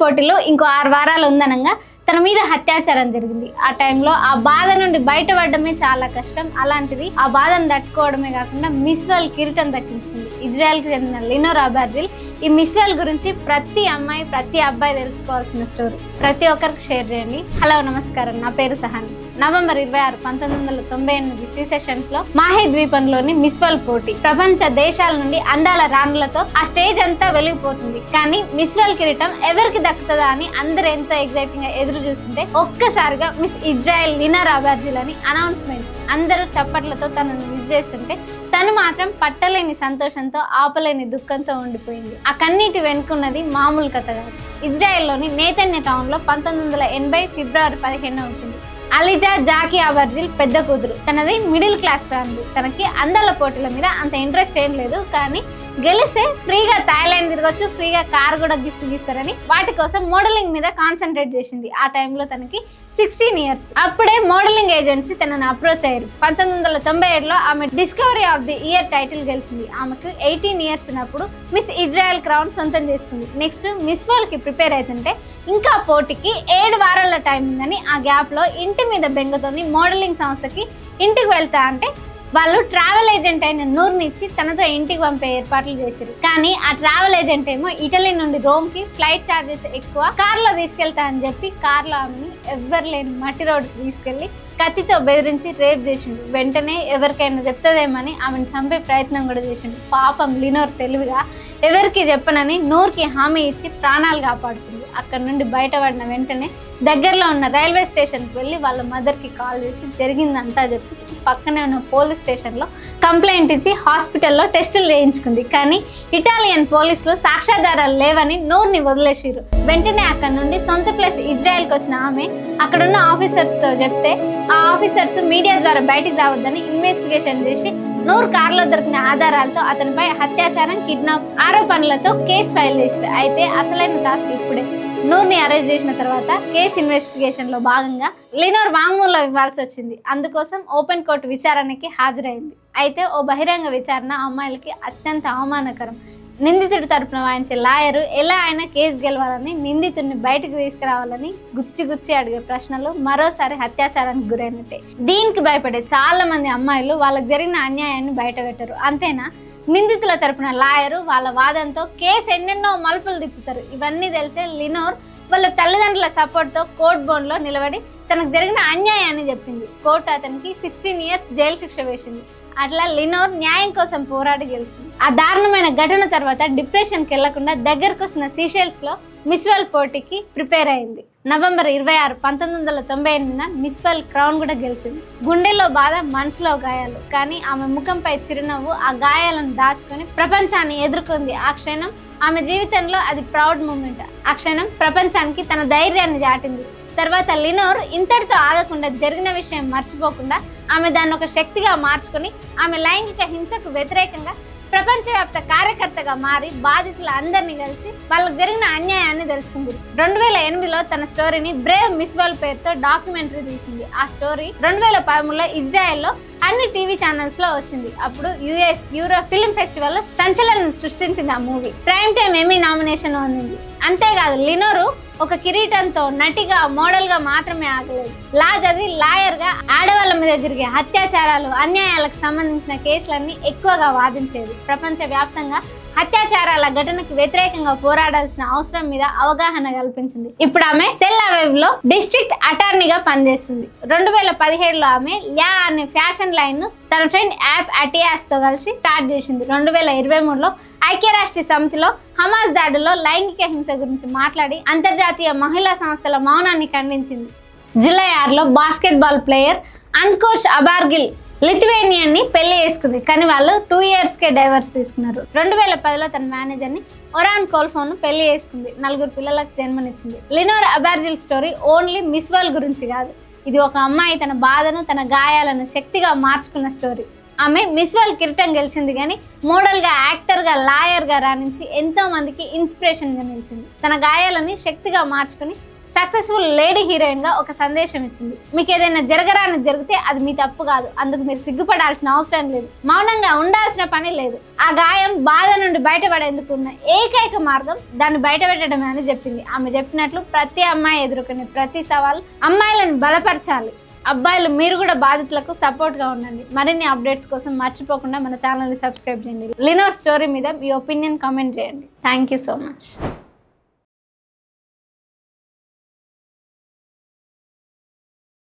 పోటీలో ఇంకో 6 వారాలు ఉందనగా తన మీద అత్యాచారం జరిగింది. ఆ టైంలో ఆ బాధ నుండి బయటపడడమే చాలా కష్టం. అలాంటిది ఆ బాధను తట్టుకోవడమే కాకుండా మిస్ వరల్డ్ కిరీటం దక్కించుకుంది. ఇజ్రాయెల్కి చెందిన లినోర్ అబార్జిల్. ఈ మిస్ వరల్డ్ గురించి ప్రతి అమ్మాయి ప్రతి అబ్బాయి తెలుసుకోవాల్సిన స్టోరీ. ప్రతి ఒక్కరికి షేర్ చేయండి. హలో నమస్కారం, నా పేరు సహాని. నవంబర్ 26, 1998 సి సెషన్స్ లో మాహే ద్వీపంలోని మిస్ వరల్డ్ పోటీ. ప్రపంచ దేశాల నుండి అందాల రాణులతో ఆ స్టేజ్ అంతా వెలిగిపోతుంది. కానీ మిస్ వరల్డ్ కిరీటం ఎవరికి దక్కుతుందా అని అందరూ ఎంతో ఎగ్జైటింగ్ గా ఎదురు చూస్తుంటే ఒక్కసారిగా మిస్ ఇజ్రాయెల్ లినోర్ అబార్జిల్ అని అనౌన్స్మెంట్. అందరూ చప్పట్లతో తనను మిస్ చేస్తుంటే తను మాత్రం పట్టలేని సంతోషంతో ఆపలేని దుఃఖంతో ఉండిపోయింది. ఆ కన్నీటి వెనుకున్నది మామూలు కథ కాదు. ఇజ్రాయెల్లోని నేతన్య టౌన్ లో 1980 ఫిబ్రవరి 15 ఉంటుంది. అలిజా జాకీ అబార్జిల్ పెద్ద కూతురు. తనది మిడిల్ క్లాస్ ఫ్యామిలీ. తనకి అందాల పోటీల మీద అంత ఇంట్రెస్ట్ ఏం లేదు. కానీ గెలిస్తే ఫ్రీగా థాయిలాండ్ తిరగచ్చు, ఫ్రీగా కార్ కూడా గిఫ్ట్ ఇస్తారని వాటి కోసం మోడలింగ్ మీద కాన్సన్ట్రేట్ చేసింది. ఆ టైంలో తనకి 16 ఇయర్స్. అప్పుడే మోడలింగ్ ఏజెన్సీ తనని అప్రోచ్ అయ్యారు. 1997లో ఆమె discovery of the year title గెలిచింది. ఆమెకు 18 ఇయర్స్ ఉన్నప్పుడు మిస్ ఇజ్రాయెల్ క్రౌన్ సొంతం చేసుకుంది. నెక్స్ట్ మిస్ వరల్డ్ కి ప్రిపేర్ అవుతుంటే ఇంకా పోటీకి 7 వారాల టైం ఉందని ఆ గ్యాప్ లో ఇంటి మీద బెంగతోని మోడలింగ్ సంస్థకి ఇంటికి వెళ్తా అంటే వాళ్ళు ట్రావెల్ ఏజెంట్ అయిన నూర్ని ఇచ్చి తనతో ఇంటికి పంపే ఏర్పాట్లు చేశారు. కానీ ఆ ట్రావెల్ ఏజెంట్ ఏమో ఇటలీ నుండి రోమ్ కి ఫ్లైట్ ఛార్జెస్ ఎక్కువ, కార్లో తీసుకెళ్తా అని చెప్పి కార్లో ఆమెని ఎవ్వరు లేని మట్టి రోడ్డుకి తీసుకెళ్లి కత్తితో బెదిరించి రేప్ చేసిండు. వెంటనే ఎవరికైనా చెప్తుందేమని ఆమెను చంపే ప్రయత్నం కూడా చేసిండు. పాపం లినోర్ తెలివిగా ఎవరికి చెప్పనని నూర్కి హామీ ఇచ్చి ప్రాణాలు కాపాడుతుంది. అక్కడ నుండి బయటపడిన వెంటనే దగ్గరలో ఉన్న రైల్వే స్టేషన్కి వెళ్ళి వాళ్ళ మదర్కి కాల్ చేసి జరిగిందంతా చెప్పి పక్కనే ఉన్న పోలీస్ స్టేషన్లో కంప్లైంట్ ఇచ్చి హాస్పిటల్లో టెస్టులు చేయించుకుంది. కానీ ఇటాలియన్ పోలీసులు సాక్ష్యాధారాలు లేవని నూర్ని వదిలేసిరు. వెంటనే అక్కడ నుండి సొంత ప్లేస్ ఇజ్రాయెల్కి వచ్చిన ఆమె అక్కడున్న ఆఫీసర్స్తో చెప్తే ఆ ఆఫీసర్స్ మీడియా ద్వారా బయటికి రావద్దని ఇన్వెస్టిగేషన్ చేసి నూర్ కార్లో దొరికిన ఆధారాలతో అతనిపై అత్యాచారం, కిడ్నాప్ ఆరోపణలతో కేసు ఫైల్ చేశారు. అయితే అసలైన టాస్క్ ఇప్పుడే. నూర్ని అరెస్ట్ చేసిన తర్వాత కేసు ఇన్వెస్టిగేషన్ లో భాగంగా లినోర్ వాంగ్మూలం ఇవ్వాల్సి వచ్చింది. అందుకోసం ఓపెన్ కోర్టు విచారణకి హాజరైంది. అయితే ఓ బహిరంగ విచారణ అమ్మాయిలకి అత్యంత అవమానకరం. నిందితుడి తరపున వాయించే లాయరు ఎలా అయినా కేసు గెలవాలని, నిందితుడిని బయటకు తీసుకురావాలని గుచ్చి అడిగే ప్రశ్నలు మరోసారి అత్యాచారానికి గురైనట్టే. దీనికి భయపడే చాలా మంది అమ్మాయిలు వాళ్ళకి జరిగిన అన్యాయాన్ని బయట పెట్టరు. అంతేనా, నిందితుల తరపున లాయరు వాళ్ళ వాదంతో కేసు ఎన్నెన్నో మలుపులు తిప్పుతారు. ఇవన్నీ తెలిసే లినోర్ వాళ్ళ తల్లిదండ్రుల సపోర్ట్తో కోర్ట్ బోన్లో నిలబడి తనకు జరిగిన అన్యాయాన్ని చెప్పింది. కోర్టు అతనికి 16 ఇయర్స్ జైలు శిక్ష వేసింది. అట్లా లినోర్ న్యాయం కోసం పోరాడి గెలిచింది. ఆ దారుణమైన ఘటన తర్వాత డిప్రెషన్కి వెళ్లకుండా దగ్గరకు వచ్చిన సీషెల్స్ లో మిస్ వరల్డ్ పోటీకి ప్రిపేర్ అయింది. నవంబర్ 26, 1998 మిస్ వరల్డ్ క్రౌన్ కూడా గెలిచింది. గుండెల్లో బాధ, మనసులో గాయాలు. కానీ ఆమె ముఖంపై చిరునవ్వు ఆ గాయాలను దాచుకొని ప్రపంచాన్ని ఎదుర్కొంది. ఆ క్షణం ఆమె జీవితంలో అది ప్రౌడ్ మూమెంట్. ఆ క్షణం ప్రపంచానికి తన ధైర్యాన్ని చాటింది. తర్వాత లినోర్ ఇంతటితో ఆగకుండా జరిగిన విషయం మర్చిపోకుండా ఆమె దాన్ని ఒక శక్తిగా మార్చుకొని ఆమె లైంగిక హింసకు వ్యతిరేకంగా ప్రపంచవ్యాప్త కార్యకర్తగా మారి బాధితుల అందరినీ కలిసి వాళ్ళకి జరిగిన అన్యాయాన్ని తెలుసుకుంది. 2008లో తన స్టోరీని బ్రేవ్ మిస్ వరల్డ్ పేరుతో డాక్యుమెంటరీ తీసింది. ఆ స్టోరీ 2013లో ఇజ్రాయెల్లో అన్ని టీవీ ఛానల్స్ లో వచ్చింది. అప్పుడు యుఎస్ యూరో ఫిల్మ్ ఫెస్టివల్ లో సంచలనం సృష్టించింది ఆ మూవీ. ప్రైమ్ టైమ్ ఎమీ నామినేషన్ పొందింది. అంతేకాదు లినోరు ఒక కిరీటంతో నటిగా, మోడల్ గా మాత్రమే ఆగలేదు. లా చదివి లాయర్ గా ఆడవాళ్ళ మీద జరిగే అత్యాచారాలు, అన్యాయాలకు సంబంధించిన కేసులన్నీ ఎక్కువగా వాదించేది. ప్రపంచ వ్యాప్తంగా అత్యాచారాల ఘటనకు వ్యతిరేకంగా పోరాడాల్సిన అవసరం మీద అవగాహన కల్పించింది. ఇప్పుడు ఆమె తెల్ అవీవ్ లో డిస్ట్రిక్ట్ అటార్నీగా పనిచేస్తుంది. 2017లో ఆమె ల్యా అనే ఫ్యాషన్ లైన్ ను తన ఫ్రెండ్ యాప్ అటియాస్ తో కలిసి స్టార్ట్ చేసింది. 2023లో ఐక్యరాష్ట్ర సమితిలో హమాస్ దాడుల్లో లైంగిక హింస గురించి మాట్లాడి అంతర్జాతీయ మహిళా సంస్థల మౌనాన్ని ఖండించింది. జూలై 6లో బాస్కెట్బాల్ ప్లేయర్ అన్కోష్ అబార్జిల్ లిథువేనియన్ ని పెళ్లి చేసుకుంది. కానీ వాళ్ళు 2 ఇయర్స్కే డైవర్స్ తీసుకున్నారు. 2010లో తన మేనేజర్ ని ఒరాన్ కోల్ఫోన్ పెళ్లి చేసుకుంది. 4 పిల్లలకు జన్మనిచ్చింది. Lenore అబార్జిల్ story only mess world గురించి కాదు. ఇది ఒక అమ్మాయి తన బాధను, తన గాయాలను శక్తిగా మార్చుకున్న స్టోరీ. ఆమె మిస్ వరల్డ్ కిరీటం గెలిచింది కానీ మోడల్గా, యాక్టర్గా, లాయర్గా రాణించి ఎంతో మందికి ఇన్స్పిరేషన్గా నిలిచింది. తన గాయాలని శక్తిగా మార్చుకుని సక్సెస్ఫుల్ లేడీ హీరోయిన్ గా ఒక సందేశం ఇచ్చింది. మీకు ఏదైనా జరగరాని జరిగితే అది మీ తప్పు కాదు, అందుకు మీరు సిగ్గుపడాల్సిన అవసరం లేదు, మౌనంగా ఉండాల్సిన పని లేదు. ఆ గాయం బాధ నుండి బయటపడేందుకు ఉన్న ఏకైక మార్గం దాన్ని బయటపెట్టడమే అని చెప్పింది. ఆమె చెప్పినట్లు ప్రతి అమ్మాయి ఎదుర్కొనే ప్రతి సవాల్ అమ్మాయిలను బలపరచాలి. అబ్బాయిలు మీరు కూడా బాధితులకు సపోర్ట్ గా ఉండండి. మరిన్ని అప్డేట్స్ కోసం మర్చిపోకుండా మన ఛానల్ని సబ్స్క్రైబ్ చేయండి. లినోర్ స్టోరీ మీద మీ ఒపీనియన్ కామెంట్ చేయండి. Thank you so much.